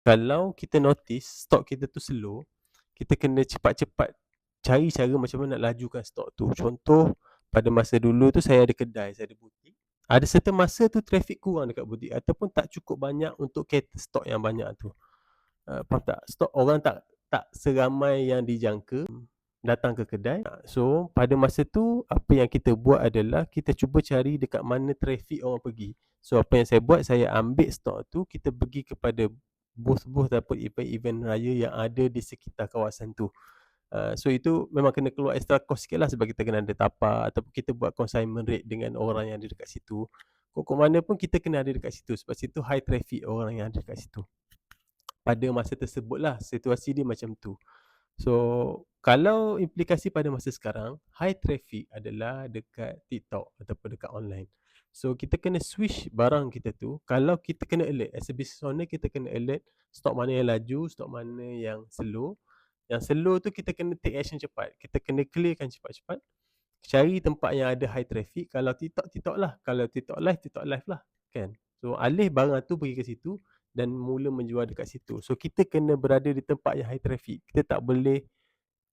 Kalau kita notice stok kita tu slow, kita kena cepat-cepat cari cara macam mana nak lajukan stok tu. Contoh, pada masa dulu tu saya ada kedai, saya ada butik. Ada certain masa tu traffic kurang dekat butik ataupun tak cukup banyak untuk cater stok yang banyak tu. Faham tak? Stok orang tak seramai yang dijangka datang ke kedai. So, pada masa tu apa yang kita buat adalah kita cuba cari dekat mana traffic orang pergi. So, apa yang saya buat, saya ambil stok tu, kita pergi kepada booth-booth ataupun event-event raya yang ada di sekitar kawasan tu. So itu memang kena keluar extra cost sikit lah sebab kita kena ada tapak ataupun kita buat consignment rate dengan orang yang ada dekat situ. Kok mana pun kita kena ada dekat situ sebab situ high traffic orang yang ada dekat situ. Pada masa tersebut lah, situasi dia macam tu. So, kalau implikasi pada masa sekarang, high traffic adalah dekat TikTok ataupun dekat online. So, kita kena switch barang kita tu. Kalau kita kena alert, as a business owner, kita kena alert stok mana yang laju, stok mana yang slow. Yang slow tu kita kena take action cepat. Kita kena clearkan cepat-cepat. Cari tempat yang ada high traffic. Kalau TikTok, TikTok lah. Kalau TikTok live lah. Kan? So, alih barang tu pergi ke situ dan mula menjual dekat situ. So, kita kena berada di tempat yang high traffic. Kita tak boleh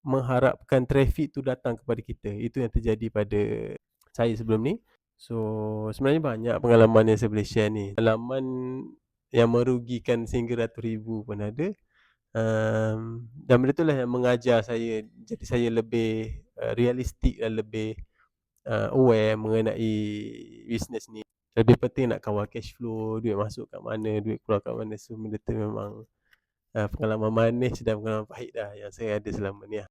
mengharapkan traffic tu datang kepada kita. Itu yang terjadi pada saya sebelum ni. So, sebenarnya banyak pengalaman yang saya boleh share ni. Pengalaman yang merugikan sehingga ratus ribu pun ada. Dan benda tu lah yang mengajar saya. Jadi saya lebih realistik dan lebih aware mengenai bisnes ni. Lebih penting nak kawal cash flow, duit masuk kat mana, duit keluar kat mana. So, benda tu memang pengalaman manis dan pengalaman pahit dah yang saya ada selama ni lah.